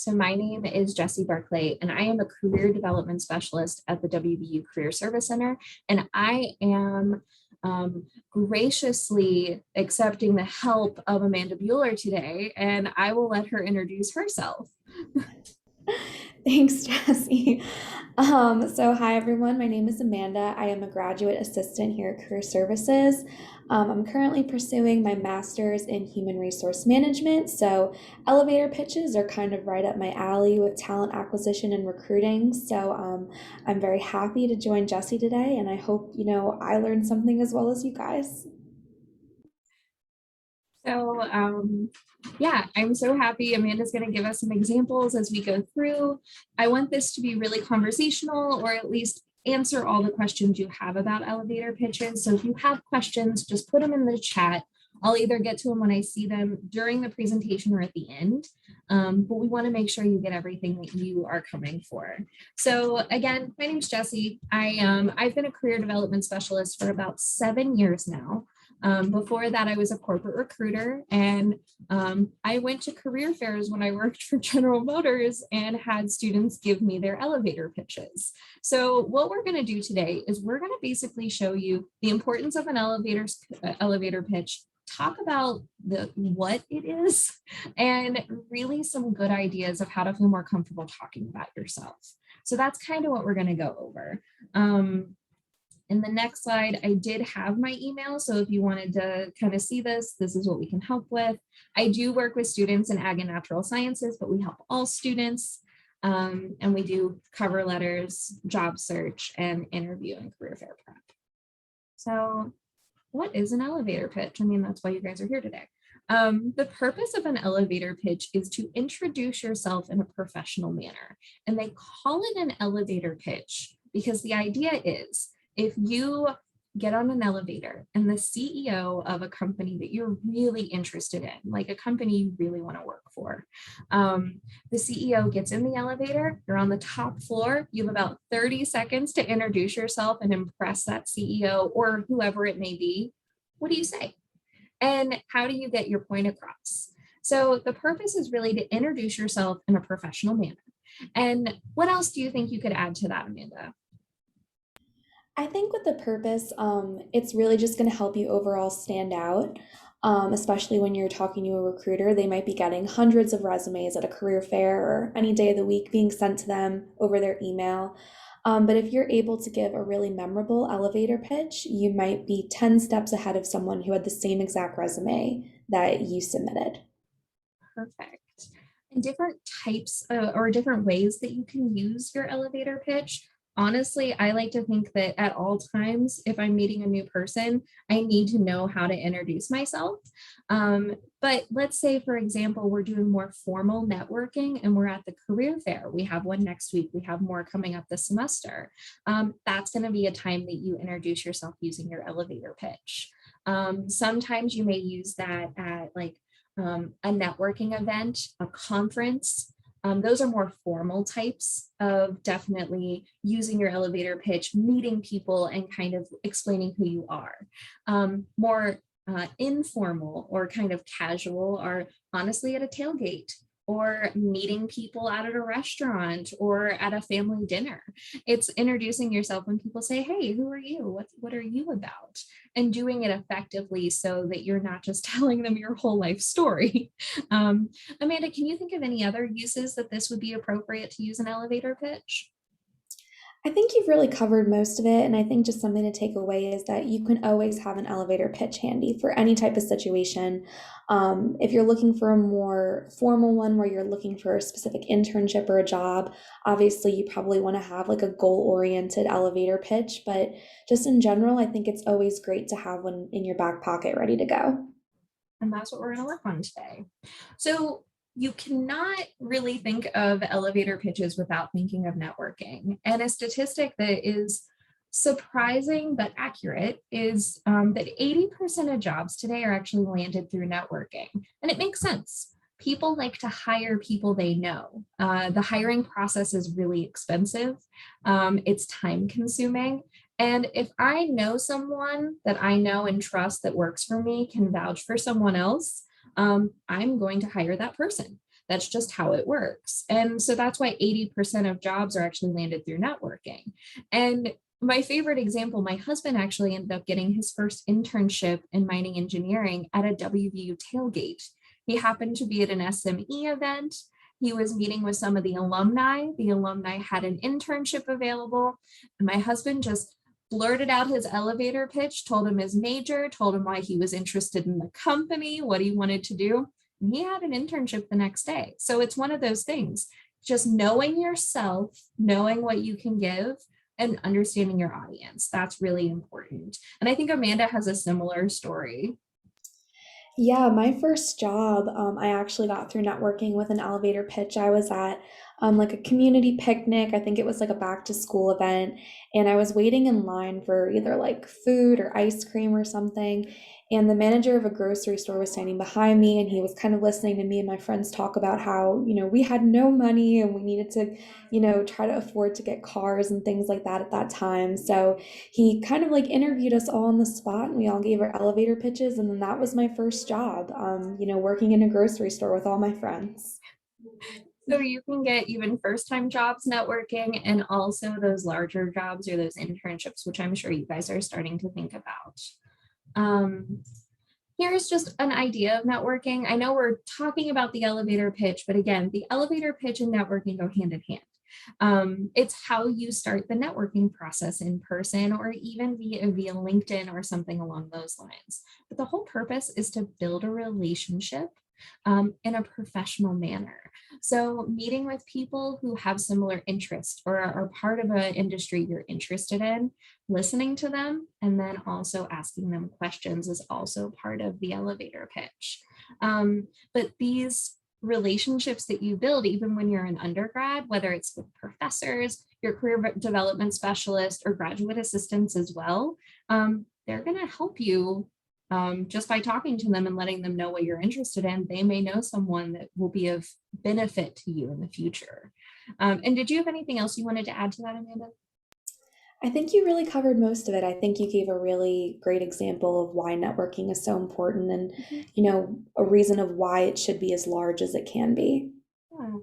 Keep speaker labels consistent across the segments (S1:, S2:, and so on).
S1: So my name is Jessie Barclay, and I am a career development specialist at the WVU Career Service Center. And I am graciously accepting the help of Amanda Bueller today, and I will let her introduce herself.
S2: Thanks, Jessie. Hi everyone. My name is Amanda. I am a graduate assistant here at Career Services. I'm currently pursuing my master's in human resource management. So, elevator pitches are kind of right up my alley with talent acquisition and recruiting. I'm very happy to join Jessie today, and I hope I learned something as well as you guys.
S1: So, yeah, I'm so happy. Amanda's going to give us some examples as we go through. I want this to be really conversational, or at least answer all the questions you have about elevator pitches. So if you have questions, just put them in the chat. I'll either get to them when I see them during the presentation or at the end, but we want to make sure you get everything that you are coming for. So again, my name's Jessie. I've been a career development specialist for about 7 years now. Before that, I was a corporate recruiter, and I went to career fairs when I worked for General Motors and had students give me their elevator pitches. So what we're going to do today is we're going to basically show you the importance of an elevator pitch, talk about what it is, and really some good ideas of how to feel more comfortable talking about yourself. So that's kind of what we're going to go over. In the next slide, I did have my email. So if you wanted to kind of see this, this is what we can help with. I do work with students in ag and natural sciences, but we help all students. And we do cover letters, job search, and interview and career fair prep. So what is an elevator pitch? I mean, that's why you guys are here today. The purpose of an elevator pitch is to introduce yourself in a professional manner. And they call it an elevator pitch because the idea is, if you get on an elevator and the CEO of a company that you're really interested in, like a company you really want to work for, the CEO gets in the elevator, you're on the top floor, you have about 30 seconds to introduce yourself and impress that CEO or whoever it may be. What do you say? And how do you get your point across? So the purpose is really to introduce yourself in a professional manner. And what else do you think you could add to that, Amanda?
S2: I think with the purpose, it's really just going to help you overall stand out, especially when you're talking to a recruiter. They might be getting hundreds of resumes at a career fair or any day of the week being sent to them over their email. But if you're able to give a really memorable elevator pitch, you might be 10 steps ahead of someone who had the same exact resume that you submitted.
S1: Perfect. And different types or different ways that you can use your elevator pitch. Honestly, I like to think that at all times, if I'm meeting a new person, I need to know how to introduce myself. But let's say, for example, we're doing more formal networking and we're at the career fair. We have one next week. We have more coming up this semester. That's going to be a time that you introduce yourself using your elevator pitch. Sometimes you may use that at a networking event, a conference. Those are more formal types of definitely using your elevator pitch, meeting people and kind of explaining who you are. More informal or kind of casual are honestly at a tailgate or meeting people out at a restaurant or at a family dinner. It's introducing yourself when people say, hey, who are you? What are you about? And doing it effectively so that you're not just telling them your whole life story. Amanda, can you think of any other uses that this would be appropriate to use an elevator pitch?
S2: I think you've really covered most of it, and I think just something to take away is that you can always have an elevator pitch handy for any type of situation. If you're looking for a more formal one where you're looking for a specific internship or a job, obviously you probably want to have like a goal-oriented elevator pitch, but just in general, I think it's always great to have one in your back pocket ready to go.
S1: And that's what we're going to work on today. So you cannot really think of elevator pitches without thinking of networking. And a statistic that is surprising but accurate is that 80% of jobs today are actually landed through networking. And it makes sense. People like to hire people they know. The hiring process is really expensive. It's time consuming. And if I know someone that I know and trust that works for me, can vouch for someone else, I'm going to hire that person. That's just how it works. And so that's why 80% of jobs are actually landed through networking. And my favorite example, my husband actually ended up getting his first internship in mining engineering at a WVU tailgate. He happened to be at an SME event. He was meeting with some of the alumni. The alumni had an internship available. And my husband just blurted out his elevator pitch, told him his major, told him why he was interested in the company, what he wanted to do. And he had an internship the next day. So it's one of those things, just knowing yourself, knowing what you can give, and understanding your audience. That's really important. And I think Amanda has a similar story.
S2: Yeah, my first job, I actually got through networking with an elevator pitch. I was at like a community picnic. I think it was like a back to school event, and I was waiting in line for either like food or ice cream or something. And the manager of a grocery store was standing behind me, and he was kind of listening to me and my friends talk about how, we had no money and we needed to, try to afford to get cars and things like that at that time. So he kind of like interviewed us all on the spot, and we all gave our elevator pitches, and then that was my first job, working in a grocery store with all my friends.
S1: So you can get even first-time jobs networking and also those larger jobs or those internships, which I'm sure you guys are starting to think about. Um, Here's just an idea of networking. I know we're talking about the elevator pitch, but again, the elevator pitch and networking go hand in hand. It's how you start the networking process in person or even via LinkedIn or something along those lines. But the whole purpose is to build a relationship in a professional manner. So meeting with people who have similar interests or are part of an industry you're interested in, listening to them, and then also asking them questions is also part of the elevator pitch. But these relationships that you build, even when you're an undergrad, whether it's with professors, your career development specialist, or graduate assistants as well, they're going to help you just by talking to them and letting them know what you're interested in. They may know someone that will be of benefit to you in the future. And did you have anything else you wanted to add to that, Amanda?
S2: I think you really covered most of it. I think you gave a really great example of why networking is so important and, a reason of why it should be as large as it can be.
S1: Yeah.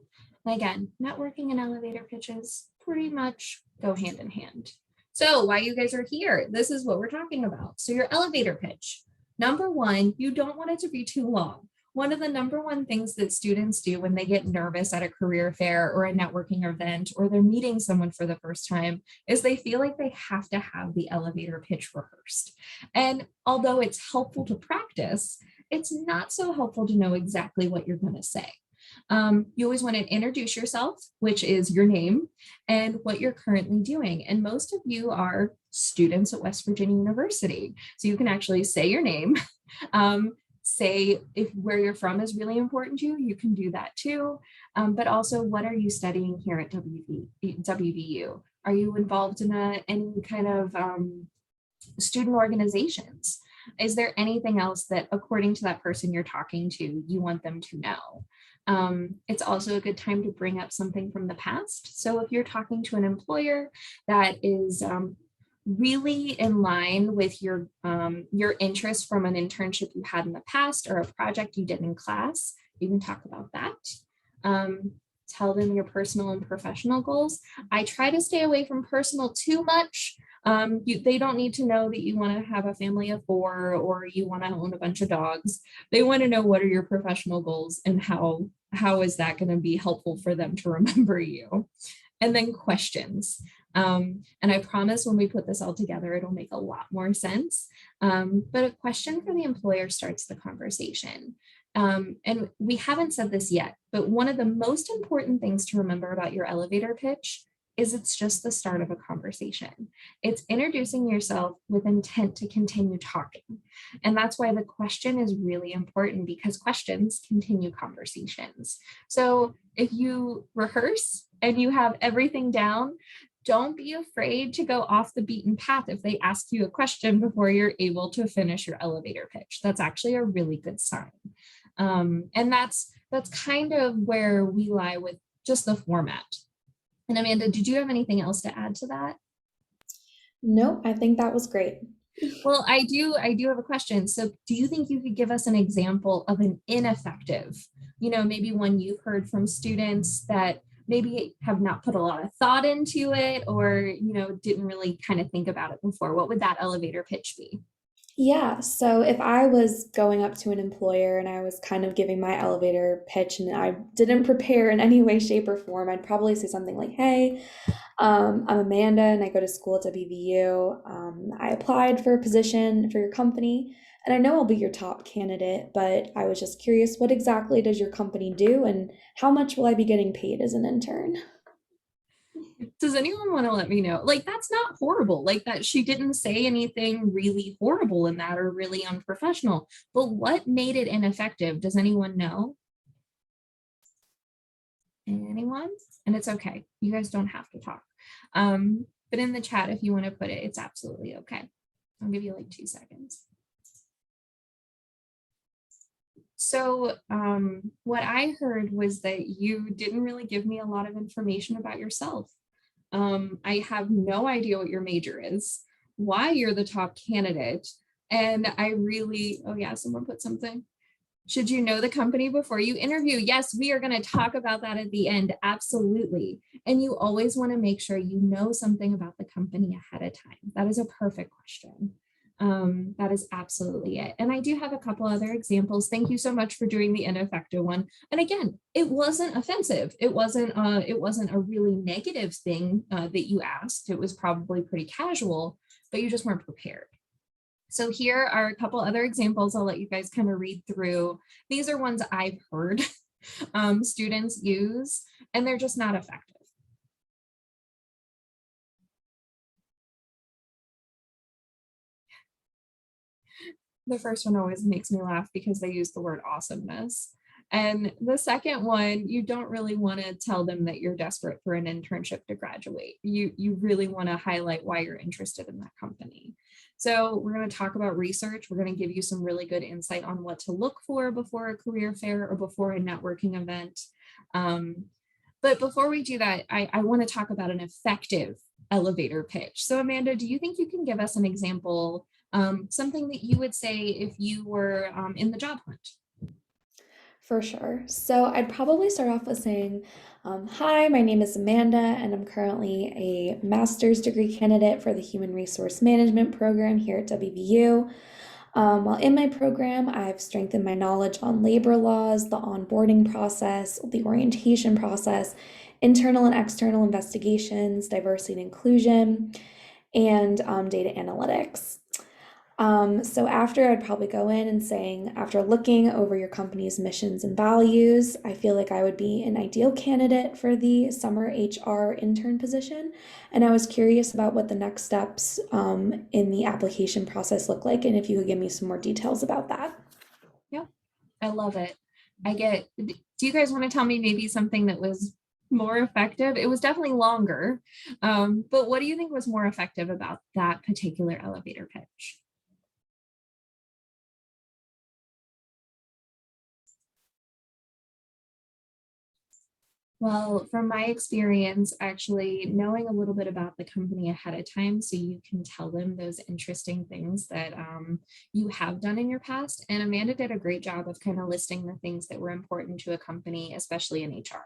S1: And again, networking and elevator pitches pretty much go hand in hand. So why you guys are here, this is what we're talking about. So your elevator pitch. Number one, you don't want it to be too long. One of the number one things that students do when they get nervous at a career fair or a networking event, or they're meeting someone for the first time, is they feel like they have to have the elevator pitch rehearsed. And although it's helpful to practice, it's not so helpful to know exactly what you're going to say. You always want to introduce yourself, which is your name, and what you're currently doing. And most of you are students at West Virginia University. So you can actually say your name, say if where you're from is really important to you, you can do that too. But also, what are you studying here at WVU? Are you involved in any kind of student organizations? Is there anything else that, according to that person you're talking to, you want them to know? It's also a good time to bring up something from the past. So if you're talking to an employer that is really in line with your interest from an internship you had in the past or a project you did in class, you can talk about that. Tell them your personal and professional goals. I try to stay away from personal too much. They don't need to know that you want to have a family of 4 or you want to own a bunch of dogs. They want to know what are your professional goals and how is that going to be helpful for them to remember you. And then questions. And I promise when we put this all together, it'll make a lot more sense. But a question for the employer starts the conversation. And we haven't said this yet, but one of the most important things to remember about your elevator pitch is it's just the start of a conversation. It's introducing yourself with intent to continue talking. And that's why the question is really important, because questions continue conversations. So if you rehearse and you have everything down, don't be afraid to go off the beaten path if they ask you a question before you're able to finish your elevator pitch. That's actually a really good sign. And that's kind of where we lie with just the format. And Amanda, did you have anything else to add to that?
S2: Nope, I think that was great.
S1: Well, I do have a question. So do you think you could give us an example of an ineffective, maybe one you've heard from students that maybe have not put a lot of thought into it or, didn't really kind of think about it before? What would that elevator pitch be?
S2: Yeah, so if I was going up to an employer and I was kind of giving my elevator pitch and I didn't prepare in any way, shape, or form, I'd probably say something like, "Hey, I'm Amanda and I go to school at WVU. I applied for a position for your company, and I know I'll be your top candidate, but I was just curious, what exactly does your company do, and how much will I be getting paid as an intern?"
S1: Does anyone want to let me know? Like, that's not horrible. Like, that she didn't say anything really horrible in that or really unprofessional. But what made it ineffective? Does anyone know? Anyone? And it's okay. You guys don't have to talk. But in the chat, if you want to put it, it's absolutely okay. I'll give you like 2 seconds. So what I heard was that you didn't really give me a lot of information about yourself. I have no idea what your major is, why you're the top candidate. And I really, oh yeah, someone put something. Should you know the company before you interview? Yes, we are going to talk about that at the end. Absolutely. And you always want to make sure you know something about the company ahead of time. That is a perfect question. That is absolutely it. And I do have a couple other examples. Thank you so much for doing the ineffective one. And again, it wasn't offensive. It wasn't a really negative thing that you asked. It was probably pretty casual, but you just weren't prepared. So here are a couple other examples. I'll let you guys kind of read through. These are ones I've heard students use, and they're just not effective. The first one always makes me laugh because they use the word awesomeness. And the second one, you don't really want to tell them that you're desperate for an internship to graduate. You really want to highlight why you're interested in that company. So we're going to talk about research. We're going to give you some really good insight on what to look for before a career fair or before a networking event. But before we do that, I want to talk about an effective elevator pitch. So Amanda, do you think you can give us an example, something that you would say if you were in the job hunt?
S2: For sure. So I'd probably start off with saying, "Hi, my name is Amanda, and I'm currently a master's degree candidate for the Human Resource Management program here at WVU. While in my program, I've strengthened my knowledge on labor laws, the onboarding process, the orientation process, internal and external investigations, diversity and inclusion, and data analytics." So after I'd probably go in and saying, after looking over your company's missions and values, I feel like I would be an ideal candidate for the summer HR intern position. And I was curious about what the next steps in the application process look like, and if you could give me some more details about that.
S1: Yeah, I love it. Do you guys want to tell me maybe something that was more effective? It was definitely longer, but what do you think was more effective about that particular elevator pitch? Well, from my experience, actually knowing a little bit about the company ahead of time so you can tell them those interesting things that you have done in your past. And Amanda did a great job of kind of listing the things that were important to a company, especially in HR.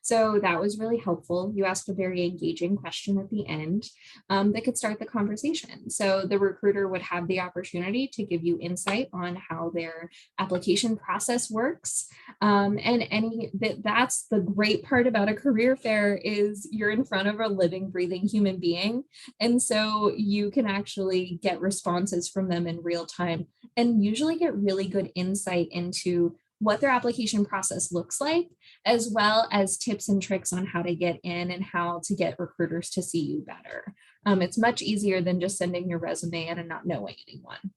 S1: So that was really helpful. You asked a very engaging question at the end that could start the conversation. So the recruiter would have the opportunity to give you insight on how their application process works. That's the great part about a career fair is you're in front of a living, breathing human being. And so you can actually get responses from them in real time and usually get really good insight into what their application process looks like, as well as tips and tricks on how to get in and how to get recruiters to see you better. It's much easier than just sending your resume in and not knowing anyone.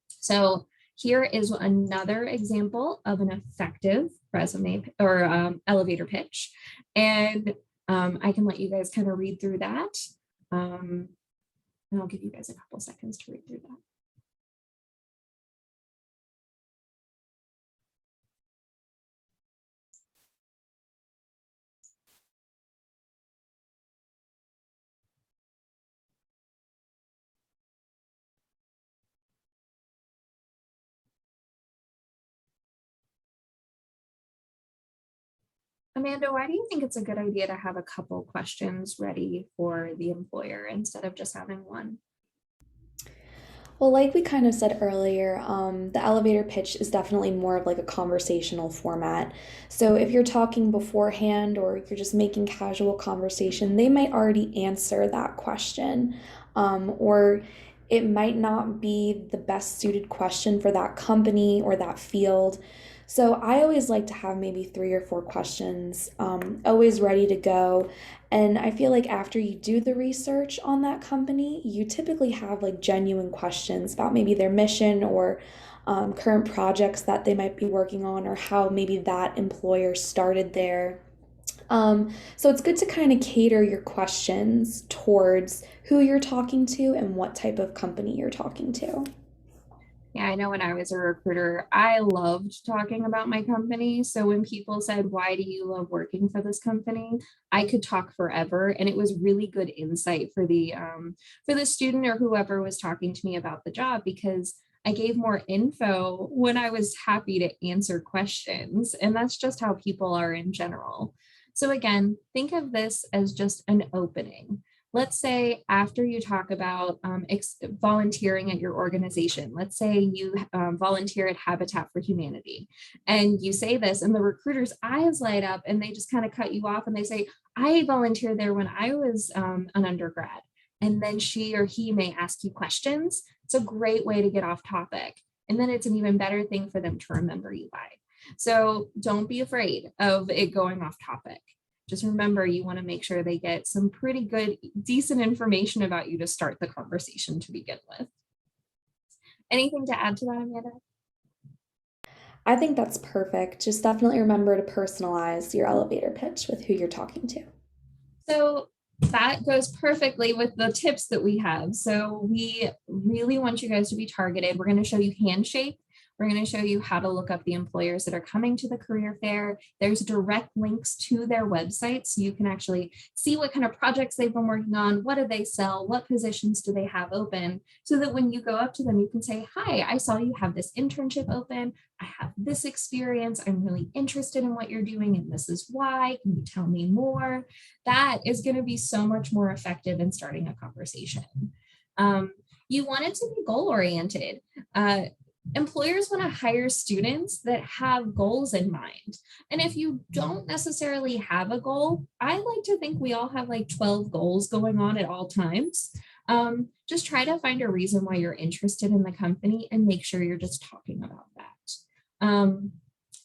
S1: So here is another example of an effective resume or elevator pitch. And I can let you guys kind of read through that. And I'll give you guys a couple seconds to read through that. Amanda, why do you think it's a good idea to have a couple questions ready for the employer instead of just having one?
S2: Well, like we kind of said earlier, the elevator pitch is definitely more of like a conversational format. So if you're talking beforehand or you're just making casual conversation, they might already answer that question. Or it might not be the best suited question for that company or that field. So I always like to have maybe 3 or 4 questions, always ready to go. And I feel like after you do the research on that company, you typically have like genuine questions about maybe their mission or current projects that they might be working on or how maybe that employer started there. So it's good to kind of cater your questions towards who you're talking to and what type of company you're talking to.
S1: Yeah, I know when I was a recruiter, I loved talking about my company. So when people said, "Why do you love working for this company?" I could talk forever, and it was really good insight for the student or whoever was talking to me about the job because I gave more info when I was happy to answer questions, and that's just how people are in general. So again, think of this as just an opening. Let's say after you talk about volunteering at your organization, let's say you volunteer at Habitat for Humanity, and you say this, and the recruiter's eyes light up and they just kind of cut you off and they say, "I volunteered there when I was an undergrad." And then she or he may ask you questions. It's a great way to get off topic. And then it's an even better thing for them to remember you by. So don't be afraid of it going off topic. Just remember, you want to make sure they get some pretty good, decent information about you to start the conversation to begin with. Anything to add to that, Amanda?
S2: I think that's perfect. Just definitely remember to personalize your elevator pitch with who you're talking to.
S1: So that goes perfectly with the tips that we have. So we really want you guys to be targeted. We're going to show you Handshake. We're going to show you how to look up the employers that are coming to the career fair. There's direct links to their website, so you can actually see what kind of projects they've been working on, what do they sell, what positions do they have open, so that when you go up to them, you can say, "Hi, I saw you have this internship open. I have this experience. I'm really interested in what you're doing, and this is why. Can you tell me more?" That is going to be so much more effective in starting a conversation. You want it to be goal oriented. Employers want to hire students that have goals in mind. And if you don't necessarily have a goal, I like to think we all have like 12 goals going on at all times. Just try to find a reason why you're interested in the company and make sure you're just talking about that.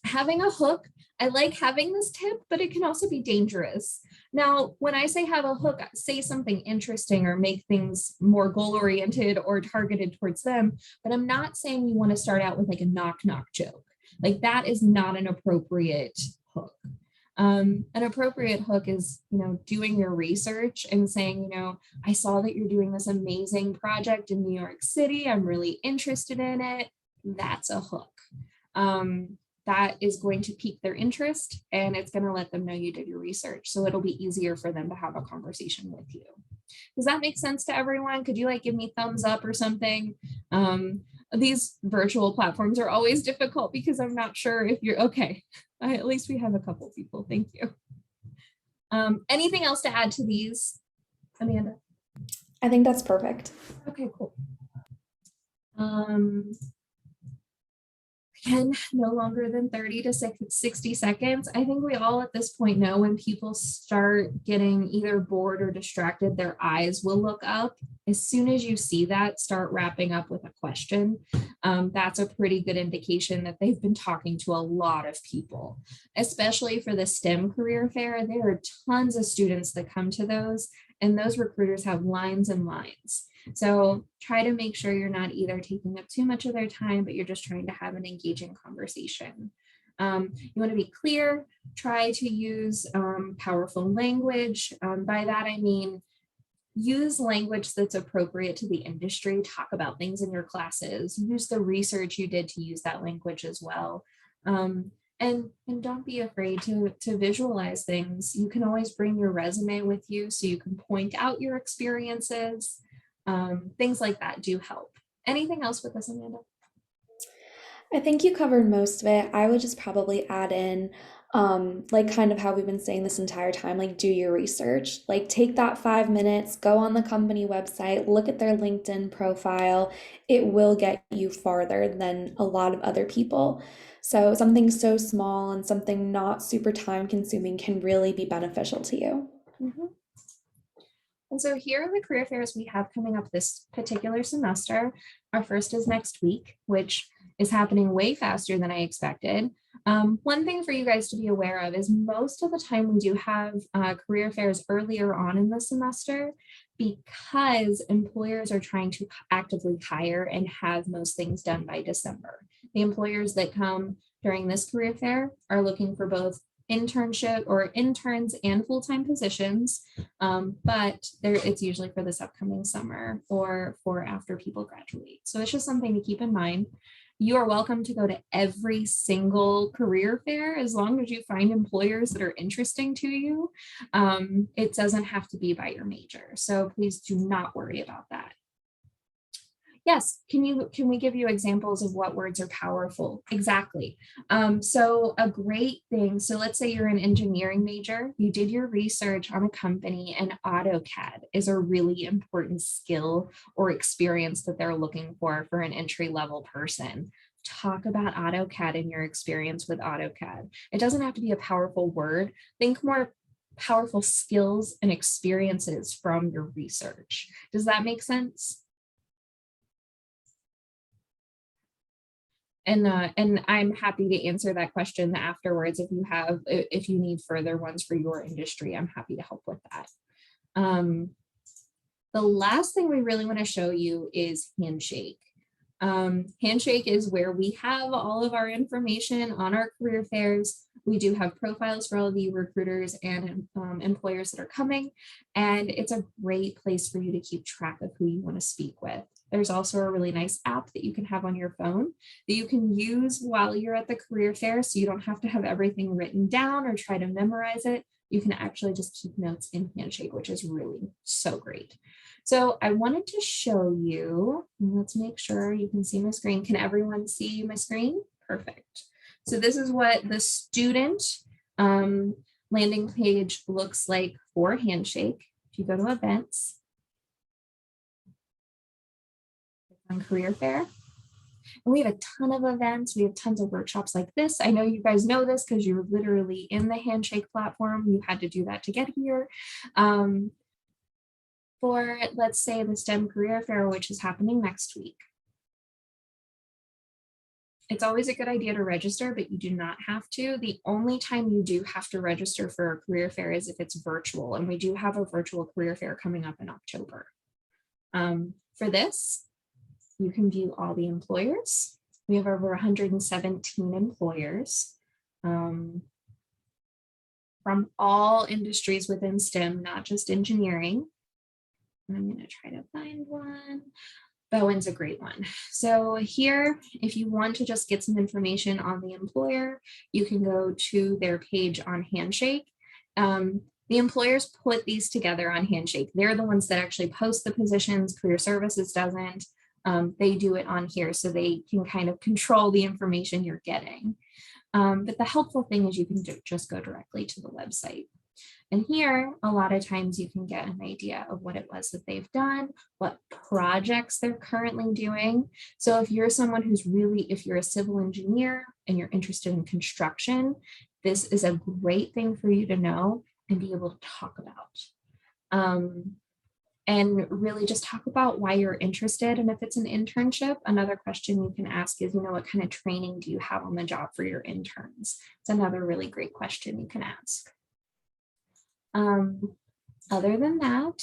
S1: Having a hook, I like having this tip, but it can also be dangerous. Now, when I say have a hook, say something interesting or make things more goal oriented or targeted towards them. But I'm not saying you want to start out with like a knock knock joke. Like that is not an appropriate hook. An appropriate hook is, doing your research and saying, "I saw that you're doing this amazing project in New York City. I'm really interested in it." That's a hook. That is going to pique their interest and it's going to let them know you did your research. So it'll be easier for them to have a conversation with you. Does that make sense to everyone? Could you give me thumbs up or something? These virtual platforms are always difficult because I'm not sure if you're okay. At least we have a couple people. Thank you. Anything else to add to these, Amanda?
S2: I think that's perfect.
S1: Okay, cool. Again, no longer than 30 to 60 seconds. I think we all at this point know when people start getting either bored or distracted, their eyes will look up. As soon as you see that, start wrapping up with a question. That's a pretty good indication that they've been talking to a lot of people, especially for the STEM career fair. There are tons of students that come to those, and those recruiters have lines and lines. So try to make sure you're not either taking up too much of their time, but you're just trying to have an engaging conversation. You want to be clear, try to use powerful language. By that, I mean, use language that's appropriate to the industry, talk about things in your classes, use the research you did to use that language as well. And don't be afraid to visualize things. You can always bring your resume with you so you can point out your experiences. Things like that do help. Anything else with this, Amanda?
S2: I think you covered most of it. I would just probably add in Like kind of how we've been saying this entire time, like do your research. Like take that 5 minutes, go on the company website, look at their LinkedIn profile. It will get you farther than a lot of other people. So something so small and something not super time consuming can really be beneficial to you.
S1: Mhm. And so here are the career fairs we have coming up this particular semester. Our first is next week, which is happening way faster than I expected. One thing for you guys to be aware of is most of the time we do have career fairs earlier on in the semester because employers are trying to actively hire and have most things done by December. The employers that come during this career fair are looking for both internship or interns and full-time positions, but it's usually for this upcoming summer or for after people graduate. So it's just something to keep in mind. You are welcome to go to every single career fair as long as you find employers that are interesting to you. It doesn't have to be by your major. So please do not worry about that. Yes, can we give you examples of what words are powerful? Exactly. So a great thing, so let's say you're an engineering major, you did your research on a company, and AutoCAD is a really important skill or experience that they're looking for an entry-level person. Talk about AutoCAD and your experience with AutoCAD. It doesn't have to be a powerful word. Think more powerful skills and experiences from your research. Does that make sense? And I'm happy to answer that question afterwards if you need further ones for your industry. I'm happy to help with that. The last thing we really want to show you is Handshake. Handshake is where we have all of our information on our career fairs. We do have profiles for all of you recruiters and employers that are coming, and it's a great place for you to keep track of who you want to speak with. There's also a really nice app that you can have on your phone that you can use while you're at the career fair, so you don't have to have everything written down or try to memorize it. You can actually just keep notes in Handshake, which is really so great. So I wanted to show you, let's make sure you can see my screen. Can everyone see my screen? Perfect. So this is what the student landing page looks like for Handshake. If you go to events, on career fair, and we have a ton of events. We have tons of workshops like this. I know you guys know this because you're literally in the Handshake platform. You had to do that to get here. For, let's say, the STEM career fair, which is happening next week. It's always a good idea to register, but you do not have to. The only time you do have to register for a career fair is if it's virtual, and we do have a virtual career fair coming up in October. For this, you can view all the employers. We have over 117 employers from all industries within STEM, not just engineering. I'm going to try to find one. Bowen's a great one. So here, if you want to just get some information on the employer, you can go to their page on Handshake. The employers put these together on Handshake. They're the ones that actually post the positions. Career Services doesn't. They do it on here so they can kind of control the information you're getting. But the helpful thing is you can just go directly to the website. And here, a lot of times you can get an idea of what it was that they've done, what projects they're currently doing. So if you're someone if you're a civil engineer and you're interested in construction, this is a great thing for you to know and be able to talk about. And really just talk about why you're interested. And if it's an internship, another question you can ask is, what kind of training do you have on the job for your interns? It's another really great question you can ask. Other than that,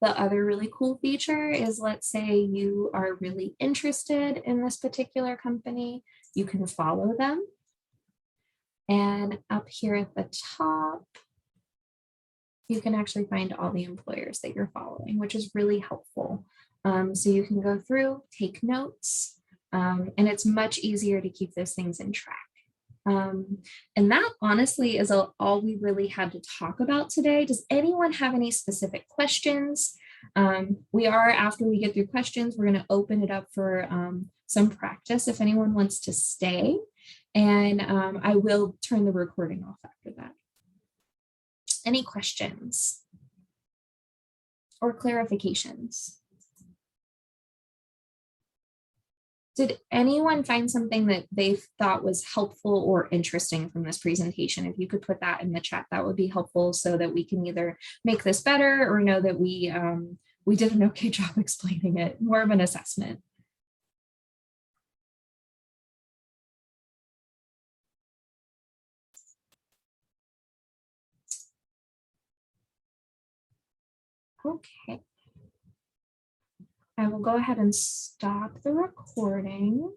S1: the other really cool feature is, let's say you are really interested in this particular company, you can follow them. And up here at the top, you can actually find all the employers that you're following, which is really helpful. So you can go through, take notes, and it's much easier to keep those things in track. And that honestly is all we really had to talk about today. Does anyone have any specific questions? After we get through questions, we're going to open it up for some practice if anyone wants to stay. And I will turn the recording off after that. Any questions or clarifications? Did anyone find something that they thought was helpful or interesting from this presentation? If you could put that in the chat, that would be helpful so that we can either make this better or know that we did an okay job explaining it, more of an assessment. Okay. I will go ahead and stop the recording.